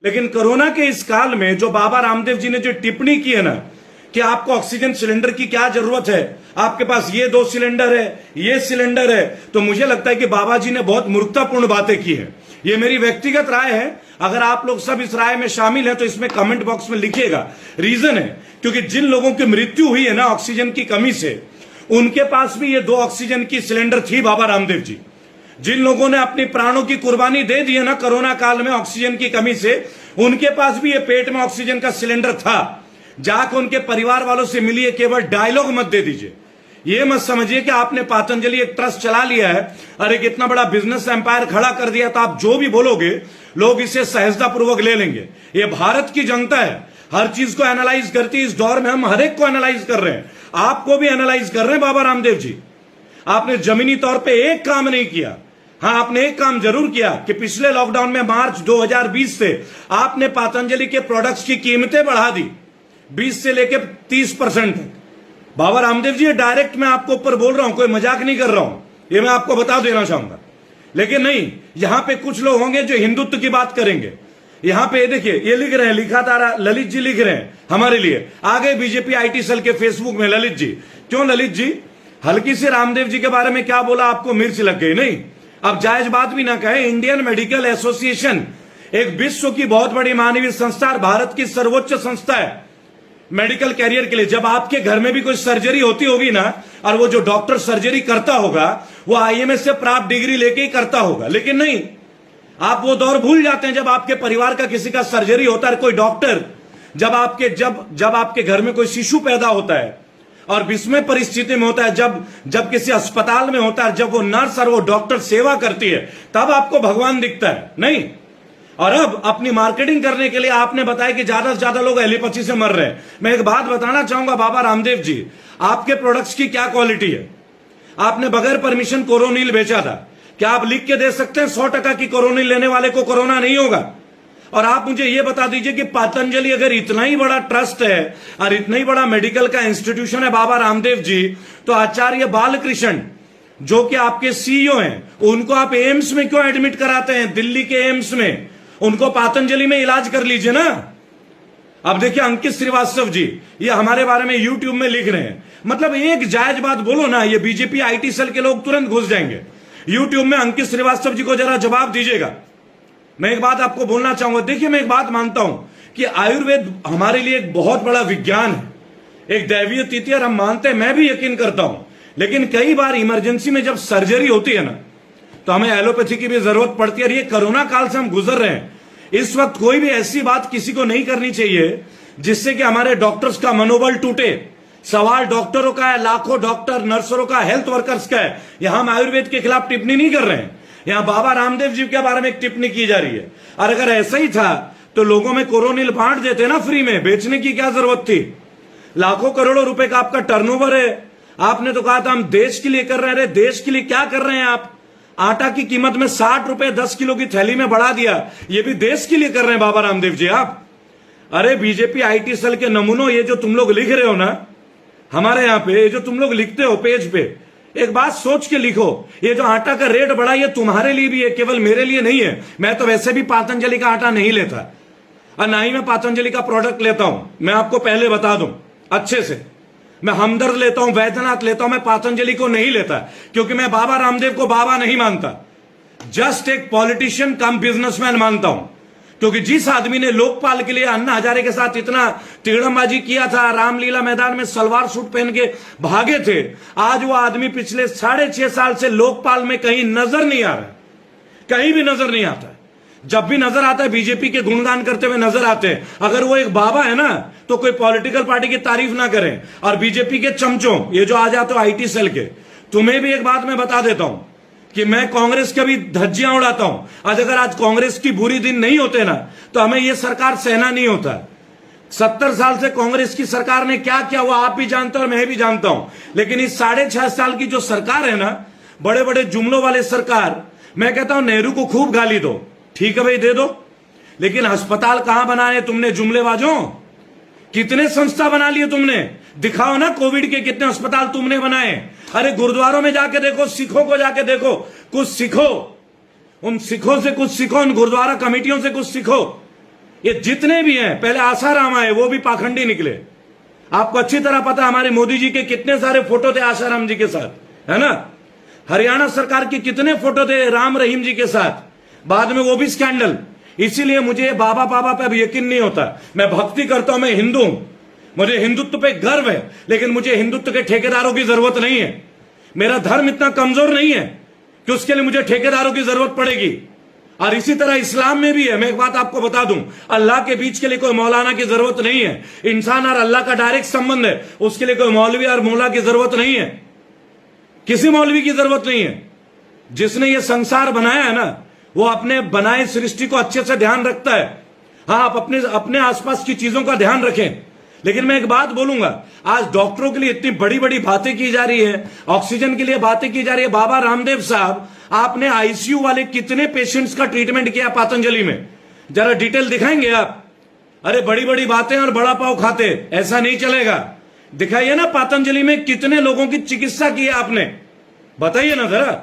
लेकिन कोरोना के इस काल में जो बाबा रामदेव जी ने जो टिप्पणी की है ना कि आपको ऑक्सीजन सिलेंडर की क्या जरूरत है, आपके पास ये 2 सिलेंडर है, ये सिलेंडर है, तो मुझे लगता है कि बाबा जी ने बहुत मूर्खतापूर्ण बातें की है। ये मेरी व्यक्तिगत राय है। अगर आप लोग सब इस राय में शामिल हैं तो इसमें कमेंट बॉक्स में लिखिएगा। रीजन है क्योंकि जिन लोगों की मृत्यु हुई है ना ऑक्सीजन की कमी से, उनके पास भी ये 2 ऑक्सीजन की सिलेंडर थी बाबा रामदेव जी। जिन लोगों ने अपनी प्राणों की कुर्बानी दे दी है ना कोरोना काल में ऑक्सीजन की कमी से, उनके पास भी ये पेट में ऑक्सीजन का सिलेंडर था। जाकर उनके परिवार वालों से मिलिए, केवल डायलॉग मत दे दीजिए। ये मत समझिए कि आपने पतंजलि एक ट्रस्ट चला लिया है और एक इतना बड़ा बिजनेस एम्पायर खड़ा कर दिया तो आप जो भी बोलोगे लोग इसे सहजतापूर्वक ले लेंगे। ये भारत की जनता है, हर चीज को एनालाइज करती है। इस दौर में हम हर एक को एनालाइज कर रहे हैं, आपको भी एनालाइज कर रहे हैं। बाबा रामदेव जी, आपने जमीनी तौर पे एक काम नहीं किया। हाँ, आपने एक काम जरूर किया कि पिछले लॉकडाउन में मार्च 2020 से आपने पतंजलि के प्रोडक्ट्स की कीमतें बढ़ा दी 20 से लेकर 30% तक। बाबा रामदेव जी, डायरेक्ट मैं आपको ऊपर बोल रहा हूं, कोई मजाक नहीं कर रहा हूं, ये मैं आपको बता देना चाहूंगा। लेकिन नहीं, यहां पे कुछ लोग होंगे जो हिंदुत्व की बात करेंगे। यहां पे देखिए, ये लिख रहे हैं, लिखा तारा ललित जी लिख रहे हैं हमारे लिए। आ गए बीजेपी आईटी सेल के फेसबुक में ललित जी। क्यों ललित जी? हल्की से रामदेव जी के बारे में क्या बोला, आपको मिर्च लग गई? नहीं, अब जायज बात भी ना कहे। इंडियन मेडिकल एसोसिएशन एक विश्व की बहुत बड़ी मानवीय संस्था, भारत की सर्वोच्च संस्था है मेडिकल कैरियर के लिए। जब आपके घर में भी कोई सर्जरी होती होगी ना, और वो जो डॉक्टर सर्जरी करता होगा वो आईएमएस से प्राप्त डिग्री लेके ही करता होगा। लेकिन नहीं, आप वो दौर भूल जाते हैं जब आपके परिवार का किसी का सर्जरी होता है। कोई डॉक्टर जब आपके घर में कोई शिशु पैदा होता है और विस्मय परिस्थिति में होता है, जब किसी अस्पताल में होता है, जब वो नर्स और वो डॉक्टर सेवा करती है, तब आपको भगवान दिखता है। नहीं, और अब अपनी मार्केटिंग करने के लिए आपने बताया कि ज्यादा से ज्यादा लोग एलिपैथी से मर रहे हैं। मैं एक बात बताना चाहूंगा बाबा रामदेव जी, आपके प्रोडक्ट्स की क्या क्वालिटी है? आपने बगैर परमिशन कोरोनिल बेचा था। क्या आप लिख के दे सकते हैं 100% की कोरोनिल लेने वाले को कोरोना नहीं होगा? और आप मुझे यह बता दीजिए कि पतंजलि अगर इतना ही बड़ा ट्रस्ट है और इतना ही बड़ा मेडिकल का इंस्टीट्यूशन है बाबा रामदेव जी, तो आचार्य बालकृष्ण जो कि आपके सीईओ हैं, उनको आप एम्स में क्यों एडमिट कराते हैं? दिल्ली के एम्स में उनको पतंजलि में इलाज कर लीजिए ना। अब देखिए, अंकित श्रीवास्तव जी ये हमारे बारे में यूट्यूब में लिख रहे हैं। मतलब एक जायज बात बोलो ना, ये बीजेपी आईटी सेल के लोग तुरंत घुस जाएंगे यूट्यूब में। अंकित श्रीवास्तव जी को जरा जवाब दीजिएगा। मैं एक बात आपको बोलना चाहूंगा। देखिए, मैं एक बात मानता हूं कि आयुर्वेद हमारे लिए एक बहुत बड़ा विज्ञान है, एक दैवीय तिथि, और हम मानते हैं, मैं भी यकीन करता हूं। लेकिन कई बार इमरजेंसी में जब सर्जरी होती है ना, तो हमें एलोपैथी की भी जरूरत पड़ती है। और ये कोरोना काल से हम गुजर रहे हैं, इस वक्त कोई भी ऐसी बात किसी को नहीं करनी चाहिए जिससे कि हमारे डॉक्टर्स का मनोबल टूटे। सवाल डॉक्टरों का है, लाखों डॉक्टर नर्सों का, हेल्थ वर्कर्स का है। यहां हम आयुर्वेद के खिलाफ टिप्पणी नहीं कर रहे हैं, यहां बाबा रामदेव जी के बारे में एक टिप्पणी की जा रही है। और अगर ऐसा ही था तो लोगों में कोरोनिल बांट देते ना फ्री में, बेचने की क्या जरूरत थी? लाखों करोड़ों रुपए का आपका टर्नओवर है। आपने तो कहा था हम देश के लिए कर रहे हैं। अरे देश के लिए क्या कर रहे हैं आप? आटा की कीमत में 60 रुपए 10 किलो की थैली में बढ़ा दिया, ये भी देश के लिए कर रहे हैं बाबा रामदेव जी आप। अरे बीजेपी आईटी सेल के नमूनों, ये जो तुम लोग लिख रहे हो ना हमारे यहां पे, ये जो तुम लोग लिखते हो पेज पे, एक बात सोच के लिखो। ये जो आटा का रेट बढ़ा, ये तुम्हारे लिए भी है, केवल मेरे लिए नहीं है। मैं तो वैसे भी पतंजलि का आटा नहीं लेता और ना ही मैं पतंजलि का प्रोडक्ट लेता हूं। मैं आपको पहले बता दूं अच्छे से, मैं हमदर्द लेता हूं, वैद्यनाथ लेता हूं, मैं पतंजलि को नहीं लेता, क्योंकि मैं बाबा रामदेव को बाबा नहीं मानता, जस्ट एक पॉलिटिशियन कम बिजनेसमैन मानता हूं। क्योंकि जिस आदमी ने लोकपाल के लिए अन्ना हजारे के साथ इतना तिगड़मबाजी किया था, रामलीला मैदान में सलवार सूट पहन के भागे थे, आज वो आदमी पिछले 6.5 साल से लोकपाल में कहीं नजर नहीं आ रहा, कहीं भी नजर नहीं आता। जब भी नजर आता है बीजेपी के गुणगान करते हुए नजर आते हैं। अगर वो एक बाबा है ना, तो कोई पॉलिटिकल पार्टी की तारीफ ना करें। और बीजेपी के चमचों, ये जो आ जाते हो आईटी सेल के, तुम्हें भी एक बात मैं बता देता हूं कि मैं कांग्रेस के भी धज्जियां उड़ाता हूं। आज अगर आज कांग्रेस की बुरी दिन नहीं होते ना, तो हमें यह सरकार सहना नहीं होता। 70 साल से कांग्रेस की सरकार ने क्या किया वो आप भी जानते हो और मैं भी जानता हूं। लेकिन इस 6.5 साल की जो सरकार है ना, बड़े बड़े जुमलों वाले सरकार, मैं कहता हूं नेहरू को खूब गाली दो, ठीक है भाई दे दो, लेकिन अस्पताल कहां बनाए तुमने जुमलेबाजों? कितने संस्था बना लिए तुमने? दिखाओ ना कोविड के कितने अस्पताल तुमने बनाए। अरे गुरुद्वारों में जाके देखो, सिखों को जाके देखो, कुछ सीखो, उन सिखों से कुछ सीखो, उन गुरुद्वारा कमेटियों से कुछ सीखो। ये जितने भी हैं, पहले आसाराम आए, वो भी पाखंडी निकले। आपको अच्छी तरह पता हमारे मोदी जी के कितने सारे फोटो थे आसाराम जी के साथ, है ना। हरियाणा सरकार के कितने फोटो थे राम रहीम जी के साथ, बाद में वो भी स्कैंडल। इसीलिए मुझे बाबा बाबा पे अब यकीन नहीं होता। मैं भक्ति करता हूं, मैं हिंदू हूं, मुझे हिंदुत्व पे गर्व है, लेकिन मुझे हिंदुत्व के ठेकेदारों की जरूरत नहीं है। मेरा धर्म इतना कमजोर नहीं है कि उसके लिए मुझे ठेकेदारों की जरूरत पड़ेगी। और इसी तरह इस्लाम में भी है। मैं एक बात आपको बता दूं, अल्लाह के बीच के लिए कोई मौलाना की जरूरत नहीं है। इंसान और अल्लाह का डायरेक्ट संबंध है, उसके लिए कोई मौलवी और मौला की जरूरत नहीं है, किसी मौलवी की जरूरत नहीं है। जिसने ये संसार बनाया है ना, वो अपने बनाए सृष्टि को अच्छे से ध्यान रखता है। हाँ, आप अपने आसपास की चीजों का ध्यान रखें। लेकिन मैं एक बात बोलूंगा, आज डॉक्टरों के लिए इतनी बड़ी बड़ी बातें की जा रही है, ऑक्सीजन के लिए बातें की जा रही है। बाबा रामदेव साहब, आपने आईसीयू वाले कितने पेशेंट्स का ट्रीटमेंट किया पतंजलि में, जरा डिटेल दिखाएंगे आप? अरे बड़ी बड़ी बातें और बड़ा पाव खाते, ऐसा नहीं चलेगा। दिखाइए ना पतंजलि में कितने लोगों की चिकित्सा की है आपने, बताइए ना जरा।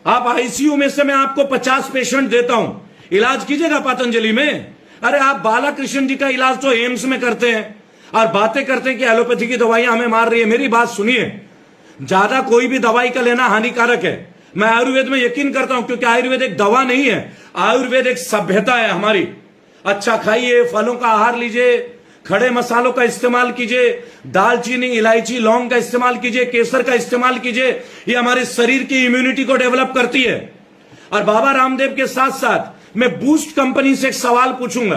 आप आईसीयू में से मैं आपको 50 पेशेंट देता हूं, इलाज कीजिएगा पतंजलि में। अरे आप बालाकृष्ण जी का इलाज तो एम्स में करते हैं और बातें करते हैं कि एलोपैथी की दवाइयां हमें मार रही है। मेरी बात सुनिए, ज्यादा कोई भी दवाई का लेना हानिकारक है। मैं आयुर्वेद में यकीन करता हूं, क्योंकि आयुर्वेद एक दवा नहीं है, आयुर्वेद एक सभ्यता है हमारी। अच्छा खाइए, फलों का आहार लीजिए, खड़े मसालों का इस्तेमाल कीजिए, दालचीनी, इलायची, लौंग का इस्तेमाल कीजिए, केसर का इस्तेमाल कीजिए। ये हमारे शरीर की इम्यूनिटी को डेवलप करती है। और बाबा रामदेव के साथ साथ मैं बूस्ट कंपनी से एक सवाल पूछूंगा।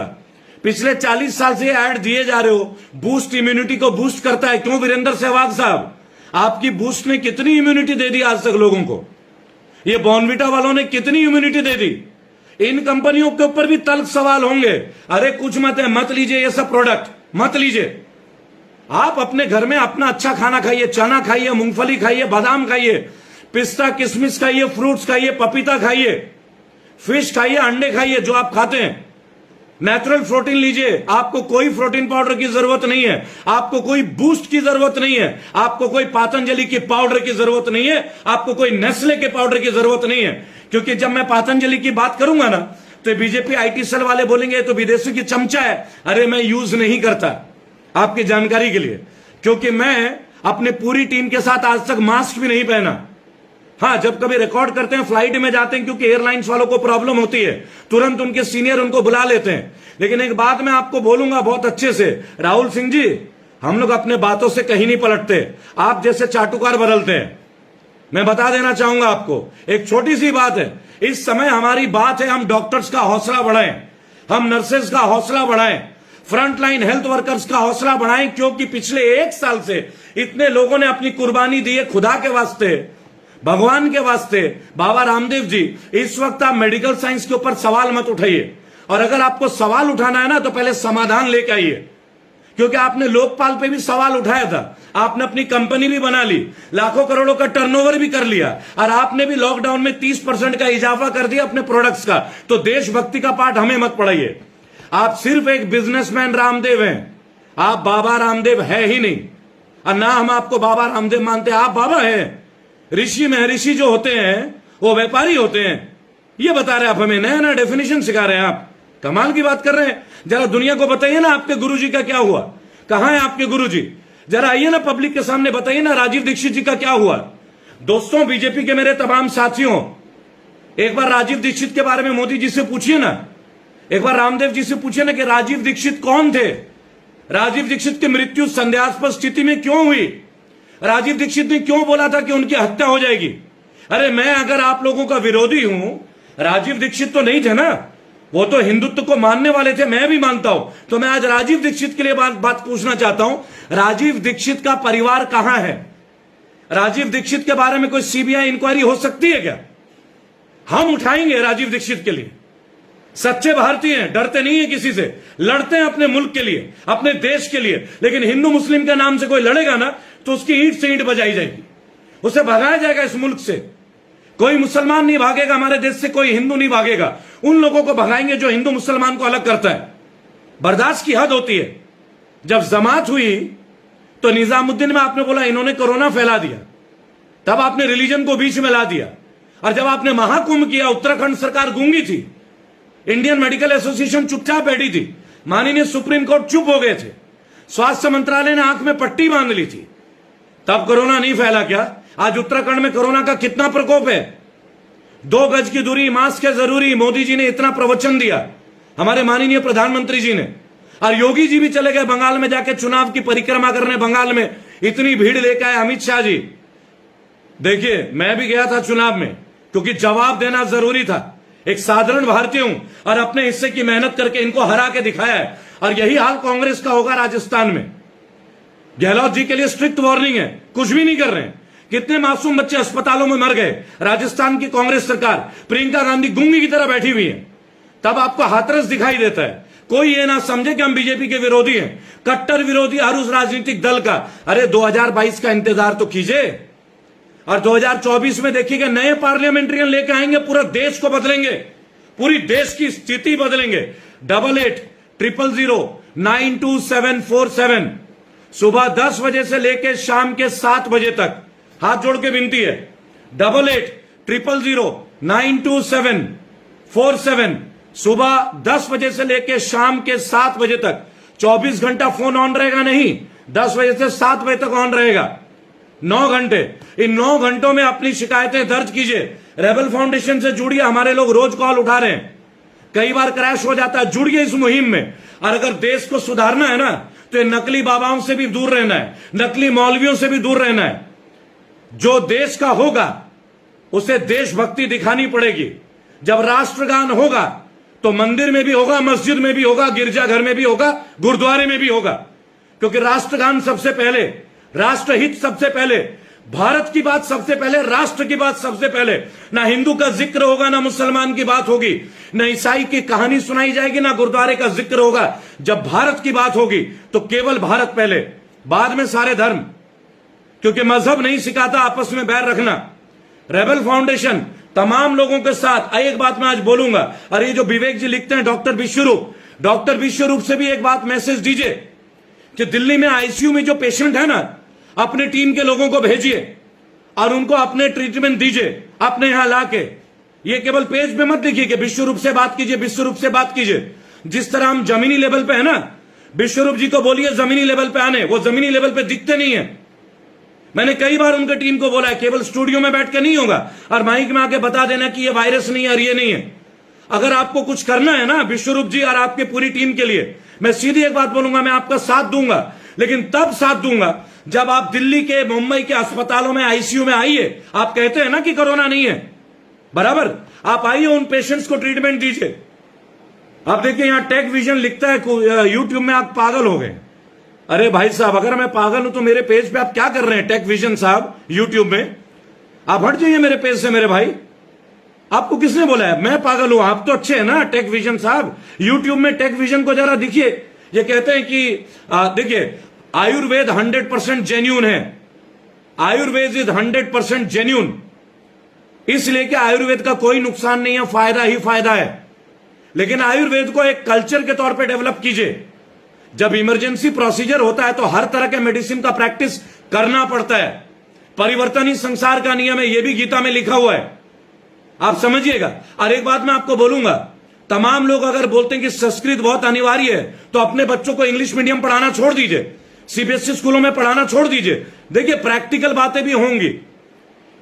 पिछले 40 साल से ऐड दिए जा रहे हो, बूस्ट इम्यूनिटी को बूस्ट करता है, क्यों वीरेंद्र सहवाग साहब? आपकी बूस्ट ने कितनी इम्यूनिटी दे दी आज तक लोगों को? ये बॉर्नविटा वालों ने कितनी इम्यूनिटी दे दी? इन कंपनियों के ऊपर भी तल्ख सवाल होंगे। अरे कुछ मत है, मत लीजिए ये सब प्रोडक्ट, मत लीजिए। आप अपने घर में अपना अच्छा खाना खाइए, चना खाइए, मूंगफली खाइए, बादाम खाइए, पिस्ता किशमिश खाइए, फ्रूट्स खाइए, पपीता खाइए, फिश खाइए, अंडे खाइए, जो आप खाते हैं। नेचुरल प्रोटीन लीजिए। आपको कोई प्रोटीन पाउडर की जरूरत नहीं है, आपको कोई बूस्ट की जरूरत नहीं है, आपको कोई पतंजलि की पाउडर की जरूरत नहीं है, आपको कोई नेस्ले के पाउडर की जरूरत नहीं है। क्योंकि जब मैं पतंजलि की बात करूंगा ना, तो बीजेपी आईटी सेल वाले बोलेंगे तो विदेशी की चमचा है। अरे मैं यूज नहीं करता, आपकी जानकारी के लिए, क्योंकि मैं अपने पूरी टीम के साथ आज तक मास्क भी नहीं पहना। हाँ, जब कभी रिकॉर्ड करते हैं, फ्लाइट में जाते हैं, क्योंकि एयरलाइंस वालों को प्रॉब्लम होती है, तुरंत उनके सीनियर उनको बुला लेते हैं। लेकिन एक बात मैं आपको बोलूंगा बहुत अच्छे से, राहुल सिंह जी, हम लोग अपने बातों से कहीं नहीं पलटते। आप जैसे चाटुकार बदलते हैं। मैं बता देना चाहूंगा आपको, एक छोटी सी बात है। इस समय हमारी बात है, हम डॉक्टर्स का हौसला बढ़ाएं, हम नर्सेज का हौसला बढ़ाएं, फ्रंट लाइन हेल्थ वर्कर्स का हौसला बढ़ाएं। क्योंकि पिछले 1 साल से इतने लोगों ने अपनी कुर्बानी दी है खुदा के वास्ते, भगवान के वास्ते। बाबा रामदेव जी, इस वक्त आप मेडिकल साइंस के ऊपर सवाल मत उठाइए, और अगर आपको सवाल उठाना है ना, तो पहले समाधान लेके आइए। क्योंकि आपने लोकपाल पे भी सवाल उठाया था, आपने अपनी कंपनी भी बना ली, लाखों करोड़ों का टर्नओवर भी कर लिया, और आपने भी लॉकडाउन में 30% का इजाफा कर दिया अपने प्रोडक्ट्स का। तो देशभक्ति का पाठ हमें मत पढ़ाइए। आप सिर्फ एक बिजनेसमैन रामदेव हैं, आप बाबा रामदेव है ही नहीं। और ना हम आपको बाबा रामदेव मानते, आप बाबा हैं, ऋषि में। ऋषि जो होते हैं वो व्यापारी होते हैं। ये बता रहे आप हमें, नया नया डेफिनेशन सिखा रहे हैं आप, कमाल की बात कर रहे हैं। जरा दुनिया को बताइए ना आपके गुरुजी का क्या हुआ, कहां है आपके गुरुजी? जरा आइए ना पब्लिक के सामने, बताइए ना राजीव दीक्षित जी का क्या हुआ। दोस्तों, बीजेपी के मेरे तमाम साथियों, एक बार राजीव दीक्षित के बारे में मोदी जी से पूछिए ना, एक बार रामदेव जी से पूछिए ना कि राजीव दीक्षित कौन थे, राजीव दीक्षित की मृत्यु संदेहास्पद स्थिति में क्यों हुई, राजीव दीक्षित ने क्यों बोला था कि उनकी हत्या हो जाएगी। अरे मैं अगर आप लोगों का विरोधी हूं, राजीव दीक्षित तो नहीं थे ना, वो तो हिंदुत्व को मानने वाले थे, मैं भी मानता हूं। तो मैं आज राजीव दीक्षित के लिए बात पूछना चाहता हूं, राजीव दीक्षित का परिवार कहां है? राजीव दीक्षित के बारे में कोई सीबीआई इंक्वायरी हो सकती है क्या? हम उठाएंगे राजीव दीक्षित के लिए। सच्चे भारतीय हैं, डरते नहीं है किसी से, लड़ते हैं अपने मुल्क के लिए, अपने देश के लिए। लेकिन हिंदू मुस्लिम के नाम से कोई लड़ेगा ना, तो उसकी ईंट से ईंट बजाई जाएगी, उसे भगाया जाएगा इस मुल्क से। कोई मुसलमान नहीं भागेगा हमारे देश से, कोई हिंदू नहीं भागेगा। उन लोगों को भगाएंगे जो हिंदू मुसलमान को अलग करता है। बर्दाश्त की हद होती है। जब जमात हुई तो निजामुद्दीन में आपने बोला इन्होंने कोरोना फैला दिया, तब आपने रिलीजन को बीच में ला दिया। और जब आपने महाकुंभ किया, उत्तराखंड सरकार गूंगी थी, इंडियन मेडिकल एसोसिएशन चुपचाप बैठी थी, माननीय सुप्रीम कोर्ट चुप हो गए थे, स्वास्थ्य मंत्रालय ने आंख में पट्टी बांध ली थी, तब कोरोना नहीं फैला क्या? आज उत्तराखंड में कोरोना का कितना प्रकोप है? 2 गज की दूरी, मास्क है जरूरी, मोदी जी ने इतना प्रवचन दिया, हमारे माननीय प्रधानमंत्री जी ने, और योगी जी भी चले गए बंगाल में जाके चुनाव की परिक्रमा करने, बंगाल में इतनी भीड़ लेकर आए अमित शाह जी। देखिए, मैं भी गया था चुनाव में, क्योंकि जवाब देना जरूरी था, एक साधारण भारतीय हूं और अपने हिस्से की मेहनत करके इनको हरा के दिखाया है, और यही हाल कांग्रेस का होगा राजस्थान में। गहलोत जी के लिए स्ट्रिक्ट वार्निंग है, कुछ भी नहीं कर रहे हैं। कितने मासूम बच्चे अस्पतालों में मर गए, राजस्थान की कांग्रेस सरकार, प्रियंका गांधी गूंगी की तरह बैठी हुई है, तब आपको हाथरस दिखाई देता है। कोई ये ना समझे कि हम बीजेपी के विरोधी हैं, कट्टर विरोधी हर उस राजनीतिक दल का। अरे 2022 का इंतजार तो कीजिए, और 2024 में देखिएगा नए पार्लियामेंट्रियन लेके आएंगे, पूरा देश को बदलेंगे, पूरी देश की स्थिति बदलेंगे। 8800927747 सुबह 10 बजे से लेकर शाम के 7 बजे तक, हाथ जोड़ के विनती है, 8800927747 सुबह 10 बजे से लेकर शाम के 7 बजे तक 24 घंटा फोन ऑन रहेगा, नहीं 10 बजे से 7 बजे तक ऑन रहेगा, 9 घंटे। इन 9 घंटों में अपनी शिकायतें दर्ज कीजिए, रेबल फाउंडेशन से जुड़िए, हमारे लोग रोज कॉल उठा रहे हैं, कई बार क्रैश हो जाता है, जुड़िए इस मुहिम में। और अगर देश को सुधारना है ना, तो ये नकली बाबाओं से भी दूर रहना है, नकली मौलवियों से भी दूर रहना है। जो देश का होगा उसे देशभक्ति दिखानी पड़ेगी। जब राष्ट्रगान होगा तो मंदिर में भी होगा, मस्जिद में भी होगा, गिरजाघर में भी होगा, गुरुद्वारे में भी होगा, क्योंकि राष्ट्रगान सबसे पहले, राष्ट्रहित सबसे पहले, भारत की बात सबसे पहले, राष्ट्र की बात सबसे पहले। ना हिंदू का जिक्र होगा, ना मुसलमान की बात होगी, ना ईसाई की कहानी सुनाई जाएगी, ना गुरुद्वारे का जिक्र होगा। जब भारत की बात होगी तो केवल भारत पहले, बाद में सारे धर्म, क्योंकि मजहब नहीं सिखाता आपस में बैर रखना। रेबल फाउंडेशन तमाम लोगों के साथ, एक बात मैं आज बोलूंगा, और ये जो विवेक जी लिखते हैं डॉक्टर विश्वरूप से भी एक बात मैसेज दीजिए कि दिल्ली में आईसीयू में जो पेशेंट है ना, अपने टीम के लोगों को भेजिए और उनको अपने ट्रीटमेंट दीजिए, अपने यहां लाके। ये केवल पेज पे मत लिखिए कि विश्वरूप से बात कीजिए, विश्वरूप से बात कीजिए। जिस तरह हम जमीनी लेवल पे है ना, विश्वरूप जी को बोलिए जमीनी लेवल पे आने, वो जमीनी लेवल पे दिखते नहीं है। मैंने कई बार उनके टीम को बोला है, केवल स्टूडियो में बैठ के नहीं होगा, और माइक में आके बता देना कि ये वायरस नहीं है और ये नहीं है। अगर आपको कुछ करना है ना विश्वरूप जी और आपकी पूरी टीम के लिए, मैं सीधी एक बात बोलूंगा, मैं आपका साथ दूंगा, लेकिन तब साथ दूंगा जब आप दिल्ली के, मुंबई के अस्पतालों में, आईसीयू में आइए। आप कहते हैं ना कि कोरोना नहीं है, बराबर, आप आइए, उन पेशेंट्स को ट्रीटमेंट दीजिए। आप देखिए यहां टेक विजन लिखता है यूट्यूब में, आप पागल हो गए। अरे भाई साहब, अगर मैं पागल हूं तो मेरे पेज पे आप क्या कर रहे हैं? टेक विजन साहब यूट्यूब में, आप हट जाइए मेरे पेज से मेरे भाई। आपको किसने बोला है मैं पागल हूं? आप तो अच्छे हैं ना टेक विजन साहब। यूट्यूब में टेक विजन को जरा दिखिए, ये कहते हैं कि देखिए, आयुर्वेद 100% जेन्यून है, आयुर्वेद इज 100% जेन्यून, इसलिए कि आयुर्वेद का कोई नुकसान नहीं है, फायदा ही फायदा है। लेकिन आयुर्वेद को एक कल्चर के तौर पे डेवलप कीजिए। जब इमरजेंसी प्रोसीजर होता है तो हर तरह के मेडिसिन का प्रैक्टिस करना पड़ता है, परिवर्तन ही संसार का नियम है, यह भी गीता में लिखा हुआ है, आप समझिएगा। और एक बात मैं आपको बोलूंगा, तमाम लोग अगर बोलते हैं कि संस्कृत बहुत अनिवार्य है, तो अपने बच्चों को इंग्लिश मीडियम पढ़ाना छोड़ दीजिए, सीबीएसई स्कूलों में पढ़ाना छोड़ दीजिए। देखिए, प्रैक्टिकल बातें भी होंगी,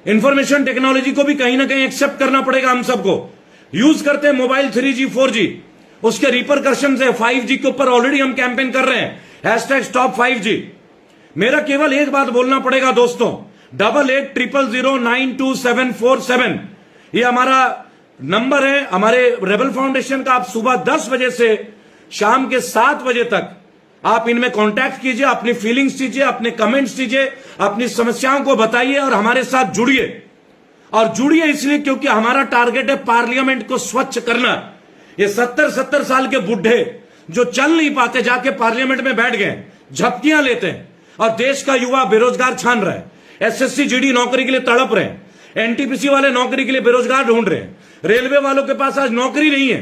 इंफॉर्मेशन टेक्नोलॉजी को भी कहीं ना कहीं एक्सेप्ट करना पड़ेगा। हम सबको यूज करते हैं मोबाइल 3G 4G, उसके रिपरकशन है 5G के ऊपर ऑलरेडी हम कैंपेन कर रहे हैं, #stop 5G। मेरा केवल एक बात बोलना पड़ेगा दोस्तों, 8800092747 ये हमारा नंबर है, हमारे रेबल फाउंडेशन का। आप सुबह 10 बजे से शाम के 7 बजे तक आप इनमें कांटेक्ट कीजिए, अपनी फीलिंग्स दीजिए, अपने कमेंट्स दीजिए, अपनी समस्याओं को बताइए और हमारे साथ जुड़िए। और जुड़िए इसलिए क्योंकि हमारा टारगेट है पार्लियामेंट को स्वच्छ करना। ये 70-70 साल के बुढ़े जो चल नहीं पाते जाके पार्लियामेंट में बैठ गए, झपकियां लेते हैं, और देश का युवा बेरोजगार छान रहा है, SSC GD नौकरी के लिए तड़प रहे हैं, NTPC वाले नौकरी के लिए बेरोजगार ढूंढ रहे हैं, रेलवे वालों के पास आज नौकरी नहीं है,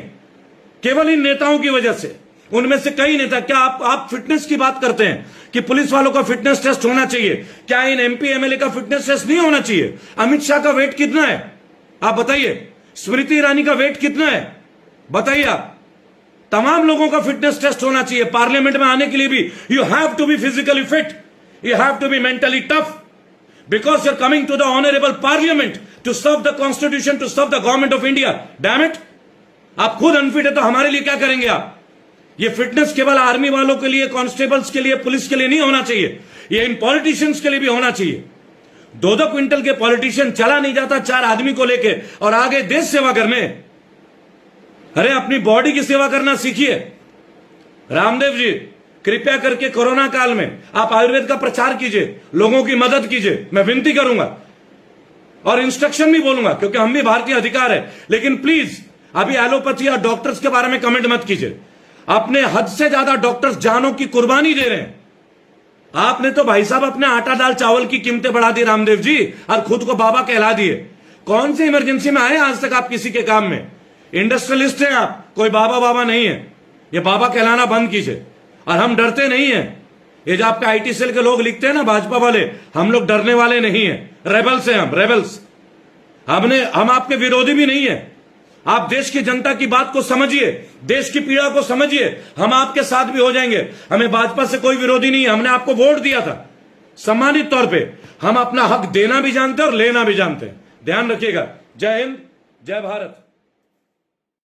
केवल इन नेताओं की वजह से। उनमें से कई नेता, क्या आप फिटनेस की बात करते हैं कि पुलिस वालों का फिटनेस टेस्ट होना चाहिए? क्या इन MP MLA का फिटनेस टेस्ट नहीं होना चाहिए? अमित शाह का वेट कितना है आप बताइए? स्मृति ईरानी का वेट कितना है? बताइए आप, तमाम लोगों का फिटनेस टेस्ट होना चाहिए। पार्लियामेंट में आने के लिए भी you have to be physically fit, you have to be mentally tough, because you are coming to the honourable parliament to serve the constitution, to serve the government of India. Damn it, आप खुद unfit है तो हमारे लिए क्या करेंगे आप? ये फिटनेस केवल आर्मी वालों के लिए, कांस्टेबल्स के लिए, पुलिस के लिए नहीं होना चाहिए, ये इन पॉलिटिशियंस के लिए भी होना चाहिए। 2-2 क्विंटल के पॉलिटिशियन चला नहीं जाता 4 आदमी को लेके और आगे देश सेवा करने। अरे अपनी बॉडी की सेवा करना सीखिए। रामदेव जी, कृपया करके कोरोना काल में आप आयुर्वेद का प्रचार कीजिए, लोगों की मदद कीजिए, मैं विनती करूंगा और इंस्ट्रक्शन भी बोलूंगा, क्योंकि हम भी भारतीय अधिकार है। लेकिन प्लीज अभी एलोपैथी और डॉक्टर्स के बारे में कमेंट मत कीजिए। अपने हद से ज्यादा डॉक्टर्स जानों की कुर्बानी दे रहे हैं। आपने तो भाई साहब अपने आटा दाल चावल की कीमतें बढ़ा दी रामदेव जी, और खुद को बाबा कहला दिए। कौन सी इमरजेंसी में आए आज तक आप किसी के काम में? इंडस्ट्रियलिस्ट हैं आप, कोई बाबा बाबा नहीं है। ये बाबा कहलाना बंद कीजिए। और हम डरते नहीं है, ये जो आपके आईटी सेल के लोग लिखते हैं ना भाजपा वाले, हम लोग डरने वाले नहीं है। रेबल्स हैं हम, रेबल्स। हम आपके विरोधी भी नहीं है। आप देश की जनता की बात को समझिए, देश की पीड़ा को समझिए, हम आपके साथ भी हो जाएंगे। हमें भाजपा से कोई विरोधी नहीं है, हमने आपको वोट दिया था सम्मानित तौर पे। हम अपना हक देना भी जानते हैं और लेना भी जानते हैं। ध्यान रखिएगा। जय हिंद, जय भारत।